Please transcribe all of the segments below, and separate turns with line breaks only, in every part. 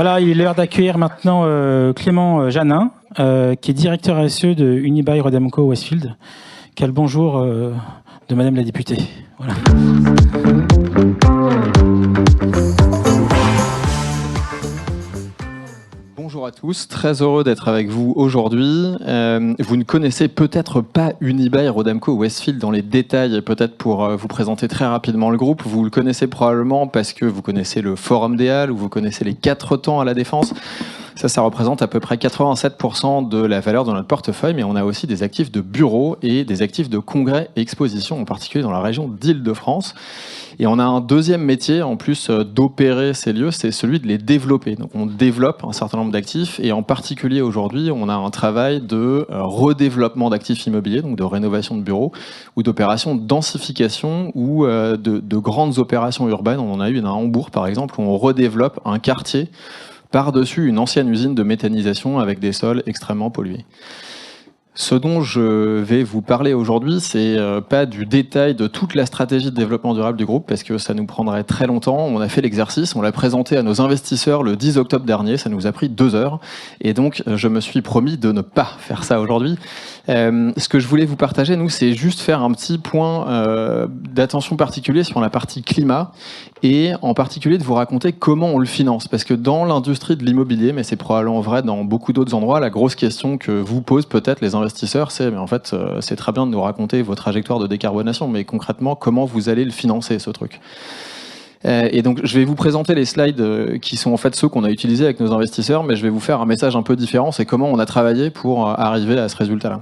Voilà, il est l'heure d'accueillir maintenant Clément Janin, qui est directeur SE de Unibail-Rodamco Westfield. Quel bonjour de Madame la députée. Voilà.
Bonjour à tous, très heureux d'être avec vous aujourd'hui. Vous ne connaissez peut-être pas Unibail-Rodamco Westfield dans les détails, peut-être pour vous présenter très rapidement le groupe. Vous le connaissez probablement parce que vous connaissez le Forum des Halles ou vous connaissez les 4 temps à la Défense. Ça représente à peu près 87% de la valeur de notre portefeuille, mais on a aussi des actifs de bureaux et des actifs de congrès et expositions, en particulier dans la région d'Île-de-France. Et on a un deuxième métier, en plus d'opérer ces lieux, c'est celui de les développer. Donc on développe un certain nombre d'actifs, et en particulier aujourd'hui, on a un travail de redéveloppement d'actifs immobiliers, donc de rénovation de bureaux, ou d'opérations de densification, ou de grandes opérations urbaines. On en a une à Hambourg, par exemple, où on redéveloppe un quartier par-dessus une ancienne usine de méthanisation avec des sols extrêmement pollués. Ce dont je vais vous parler aujourd'hui, c'est pas du détail de toute la stratégie de développement durable du groupe, parce que ça nous prendrait très longtemps. On a fait l'exercice, on l'a présenté à nos investisseurs le 10 octobre dernier, ça nous a pris 2 heures, et donc je me suis promis de ne pas faire ça aujourd'hui. Ce que je voulais vous partager, nous, c'est juste faire un petit point d'attention particulier sur la partie climat, et en particulier de vous raconter comment on le finance. Parce que dans l'industrie de l'immobilier, mais c'est probablement vrai dans beaucoup d'autres endroits, la grosse question que vous posent peut-être les investisseurs, c'est mais en fait, c'est très bien de nous raconter vos trajectoires de décarbonation, mais concrètement, comment vous allez le financer, ce truc ? Et donc, je vais vous présenter les slides qui sont en fait ceux qu'on a utilisés avec nos investisseurs, mais je vais vous faire un message un peu différent, c'est comment on a travaillé pour arriver à ce résultat-là.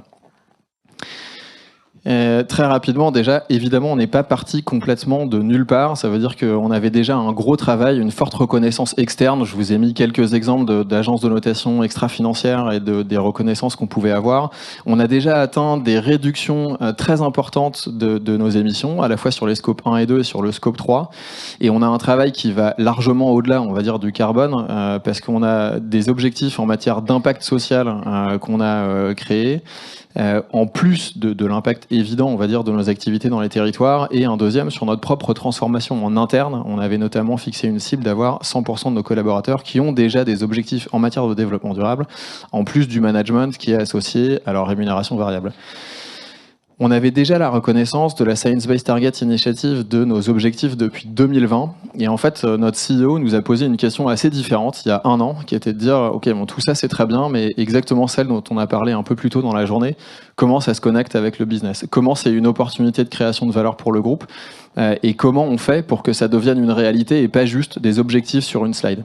Très rapidement, déjà, évidemment, on n'est pas parti complètement de nulle part. Ça veut dire qu'on avait déjà un gros travail, une forte reconnaissance externe. Je vous ai mis quelques exemples d'agences de notation extra-financières et des reconnaissances qu'on pouvait avoir. On a déjà atteint des réductions très importantes de nos émissions, à la fois sur les scopes 1 et 2 et sur le scope 3. Et on a un travail qui va largement au-delà, on va dire, du carbone, parce qu'on a des objectifs en matière d'impact social qu'on a créés. En plus de l'impact évident, on va dire, de nos activités dans les territoires, et un deuxième sur notre propre transformation en interne. On avait notamment fixé une cible d'avoir 100% de nos collaborateurs qui ont déjà des objectifs en matière de développement durable, en plus du management qui est associé à leur rémunération variable. On avait déjà la reconnaissance de la Science Based Target Initiative de nos objectifs depuis 2020. Et en fait, notre CEO nous a posé une question assez différente il y a 1 an, qui était de dire « Ok, bon, tout ça c'est très bien, mais exactement celle dont on a parlé un peu plus tôt dans la journée, comment ça se connecte avec le business ? Comment c'est une opportunité de création de valeur pour le groupe ? Et comment on fait pour que ça devienne une réalité et pas juste des objectifs sur une slide ?»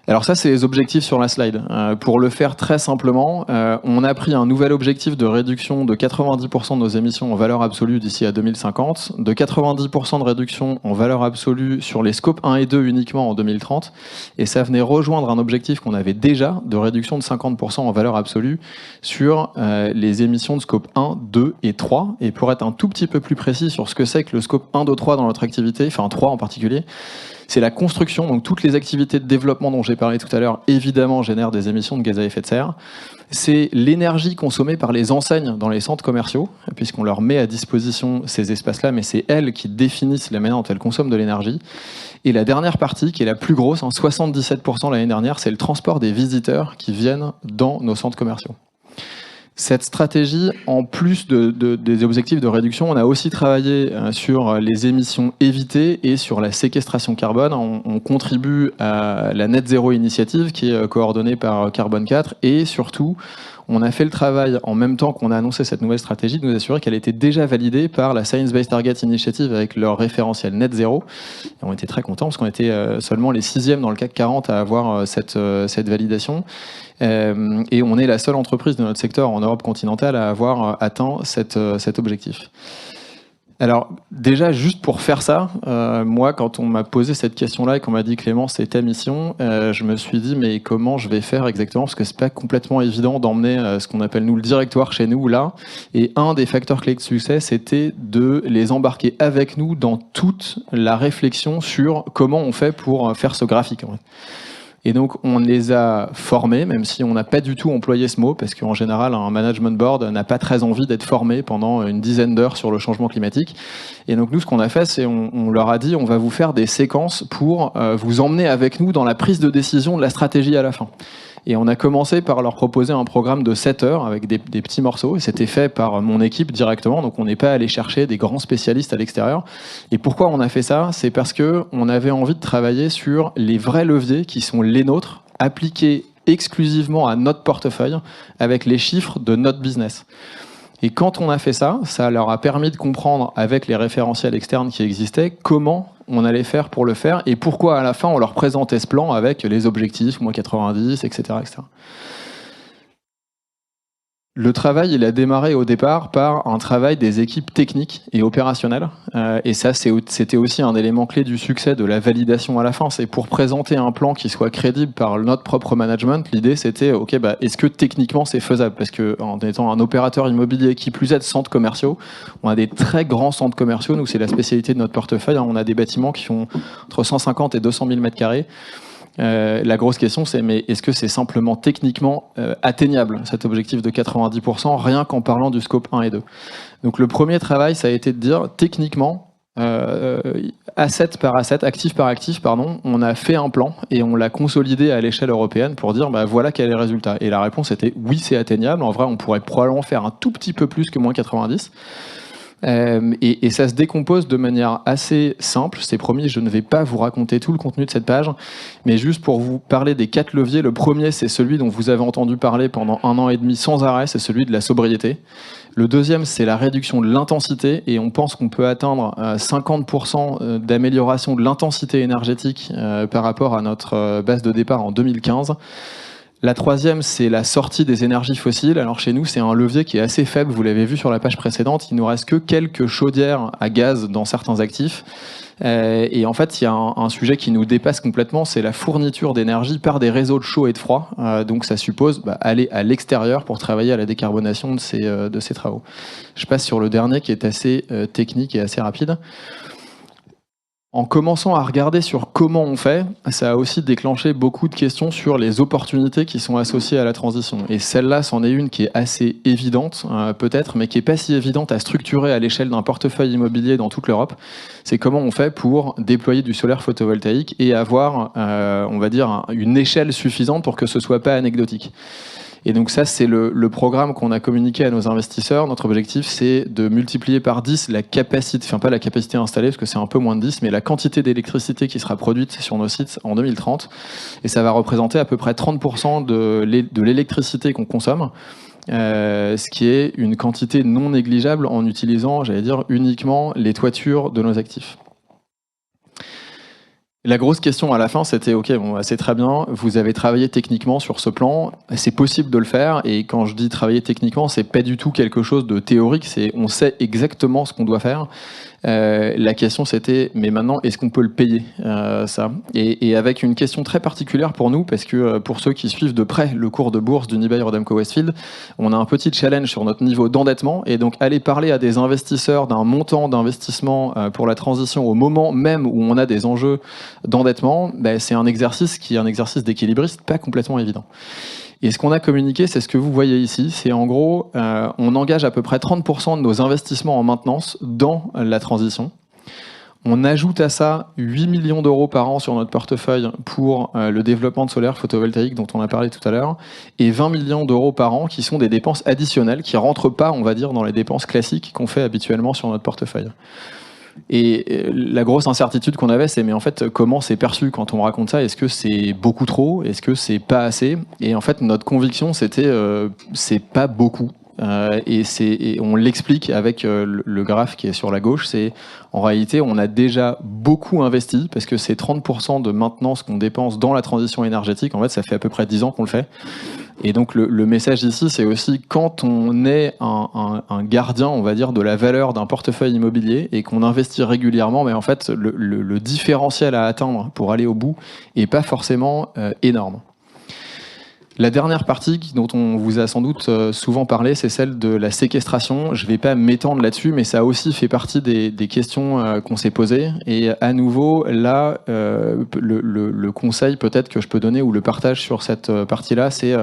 Alors ça, c'est les objectifs sur la slide. Pour le faire très simplement, on a pris un nouvel objectif de réduction de 90% de nos émissions en valeur absolue d'ici à 2050, de 90% de réduction en valeur absolue sur les scopes 1 et 2 uniquement en 2030, et ça venait rejoindre un objectif qu'on avait déjà de réduction de 50% en valeur absolue sur les émissions de scope 1, 2 et 3. Et pour être un tout petit peu plus précis sur ce que c'est que le scope 1, 2, 3 dans notre activité, enfin 3 en particulier, c'est la construction, donc toutes les activités de développement dont j'ai parlé tout à l'heure, évidemment, génèrent des émissions de gaz à effet de serre. C'est l'énergie consommée par les enseignes dans les centres commerciaux, puisqu'on leur met à disposition ces espaces-là, mais c'est elles qui définissent la manière dont elles consomment de l'énergie. Et la dernière partie, qui est la plus grosse, 77% l'année dernière, c'est le transport des visiteurs qui viennent dans nos centres commerciaux. Cette stratégie, en plus des objectifs de réduction, on a aussi travaillé sur les émissions évitées et sur la séquestration carbone. On contribue à la Net Zero Initiative qui est coordonnée par Carbone 4, et surtout, on a fait le travail en même temps qu'on a annoncé cette nouvelle stratégie de nous assurer qu'elle était déjà validée par la Science Based Target Initiative avec leur référentiel Net Zero. Et on était très contents parce qu'on était seulement les 6e dans le CAC 40 à avoir cette validation. Et on est la seule entreprise de notre secteur en Europe continentale à avoir atteint cet objectif. Alors déjà, juste pour faire ça, moi, quand on m'a posé cette question-là et qu'on m'a dit « Clément, c'est ta mission », je me suis dit « Mais comment je vais faire exactement ?» Parce que c'est pas complètement évident d'emmener ce qu'on appelle nous le directoire chez nous là. Et un des facteurs clés de succès, c'était de les embarquer avec nous dans toute la réflexion sur comment on fait pour faire ce graphique. Et donc, on les a formés, même si on n'a pas du tout employé ce mot, parce qu'en général, un management board n'a pas très envie d'être formé pendant une dizaine d'heures sur le changement climatique. Et donc, nous, ce qu'on a fait, c'est on leur a dit, on va vous faire des séquences pour vous emmener avec nous dans la prise de décision de la stratégie à la fin. Et on a commencé par leur proposer un programme de 7 heures avec des petits morceaux. Et c'était fait par mon équipe directement. Donc on n'est pas allé chercher des grands spécialistes à l'extérieur. Et pourquoi on a fait ça? C'est parce qu'on avait envie de travailler sur les vrais leviers qui sont les nôtres, appliqués exclusivement à notre portefeuille avec les chiffres de notre business. Et quand on a fait ça, ça leur a permis de comprendre avec les référentiels externes qui existaient comment on allait faire pour le faire et pourquoi à la fin on leur présentait ce plan avec les objectifs, moins 90, etc., etc. Le travail, il a démarré au départ par un travail des équipes techniques et opérationnelles. Et ça, c'était aussi un élément clé du succès de la validation à la fin. C'est pour présenter un plan qui soit crédible par notre propre management. L'idée, c'était, OK, est-ce que techniquement c'est faisable? Parce qu'en étant un opérateur immobilier qui plus est de centres commerciaux, on a des très grands centres commerciaux. Nous, c'est la spécialité de notre portefeuille. On a des bâtiments qui font entre 150 et 200 000 mètres carrés. La grosse question, c'est mais est-ce que c'est simplement techniquement atteignable, cet objectif de 90%, rien qu'en parlant du scope 1 et 2? Donc le premier travail, ça a été de dire, techniquement, asset par asset, actif par actif, pardon, on a fait un plan et on l'a consolidé à l'échelle européenne pour dire, voilà quel est le résultat. Et la réponse était, oui, c'est atteignable. En vrai, on pourrait probablement faire un tout petit peu plus que moins 90. Et ça se décompose de manière assez simple. C'est promis, je ne vais pas vous raconter tout le contenu de cette page, mais juste pour vous parler des 4 leviers. Le premier, c'est celui dont vous avez entendu parler pendant 1 an et demi sans arrêt, c'est celui de la sobriété. Le deuxième, c'est la réduction de l'intensité, et on pense qu'on peut atteindre 50% d'amélioration de l'intensité énergétique par rapport à notre base de départ en 2015. La troisième, c'est la sortie des énergies fossiles. Alors chez nous, c'est un levier qui est assez faible, vous l'avez vu sur la page précédente, il nous reste que quelques chaudières à gaz dans certains actifs. Et en fait, il y a un sujet qui nous dépasse complètement, c'est la fourniture d'énergie par des réseaux de chaud et de froid. Donc ça suppose aller à l'extérieur pour travailler à la décarbonation de ces travaux. Je passe sur le dernier qui est assez technique et assez rapide. En commençant à regarder sur comment on fait, ça a aussi déclenché beaucoup de questions sur les opportunités qui sont associées à la transition. Et celle-là, c'en est une qui est assez évidente, peut-être, mais qui n'est pas si évidente à structurer à l'échelle d'un portefeuille immobilier dans toute l'Europe. C'est comment on fait pour déployer du solaire photovoltaïque et avoir, on va dire, une échelle suffisante pour que ce ne soit pas anecdotique. Et donc ça, c'est le programme qu'on a communiqué à nos investisseurs. Notre objectif, c'est de multiplier par 10 la capacité, enfin pas la capacité installée, parce que c'est un peu moins de 10, mais la quantité d'électricité qui sera produite sur nos sites en 2030. Et ça va représenter à peu près 30% de l'électricité qu'on consomme, ce qui est une quantité non négligeable en utilisant, j'allais dire, uniquement les toitures de nos actifs. La grosse question à la fin, c'était ok, c'est très bien, vous avez travaillé techniquement sur ce plan, c'est possible de le faire, et quand je dis travailler techniquement, c'est pas du tout quelque chose de théorique, c'est on sait exactement ce qu'on doit faire. La question c'était, mais maintenant, est-ce qu'on peut le payer, ça? Et avec une question très particulière pour nous, parce que pour ceux qui suivent de près le cours de bourse d'Unibail-Rodamco-Westfield, on a un petit challenge sur notre niveau d'endettement, et donc aller parler à des investisseurs d'un montant d'investissement pour la transition au moment même où on a des enjeux d'endettement, c'est un exercice qui est un exercice d'équilibriste pas complètement évident. Et ce qu'on a communiqué, c'est ce que vous voyez ici, c'est en gros, on engage à peu près 30% de nos investissements en maintenance dans la transition. On ajoute à ça 8 millions d'euros par an sur notre portefeuille pour le développement de solaire photovoltaïque dont on a parlé tout à l'heure, et 20 millions d'euros par an qui sont des dépenses additionnelles, qui ne rentrent pas, on va dire, dans les dépenses classiques qu'on fait habituellement sur notre portefeuille. Et la grosse incertitude qu'on avait, c'est mais en fait comment c'est perçu quand on raconte ça? Est-ce que c'est beaucoup trop? Est-ce que c'est pas assez? Et en fait notre conviction c'était c'est pas beaucoup. Et on l'explique avec le graphe qui est sur la gauche, c'est en réalité on a déjà beaucoup investi parce que c'est 30% de maintenance qu'on dépense dans la transition énergétique, en fait ça fait à peu près 10 ans qu'on le fait. Et donc le message ici, c'est aussi quand on est un gardien, on va dire, de la valeur d'un portefeuille immobilier et qu'on investit régulièrement, mais en fait le différentiel à atteindre pour aller au bout est pas forcément énorme. La dernière partie dont on vous a sans doute souvent parlé, c'est celle de la séquestration. Je ne vais pas m'étendre là-dessus, mais ça a aussi fait partie des questions qu'on s'est posées. Et à nouveau, là, le conseil peut-être que je peux donner ou le partage sur cette partie-là, c'est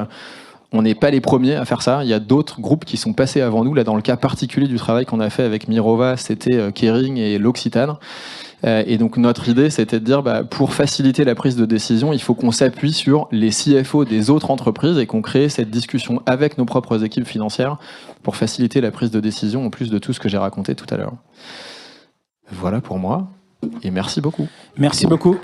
on n'est pas les premiers à faire ça. Il y a d'autres groupes qui sont passés avant nous. Là, dans le cas particulier du travail qu'on a fait avec Mirova, c'était Kering et l'Occitane. Et donc notre idée, c'était de dire, pour faciliter la prise de décision, il faut qu'on s'appuie sur les CFO des autres entreprises et qu'on crée cette discussion avec nos propres équipes financières pour faciliter la prise de décision, en plus de tout ce que j'ai raconté tout à l'heure. Voilà pour moi, et merci beaucoup.
Merci beaucoup.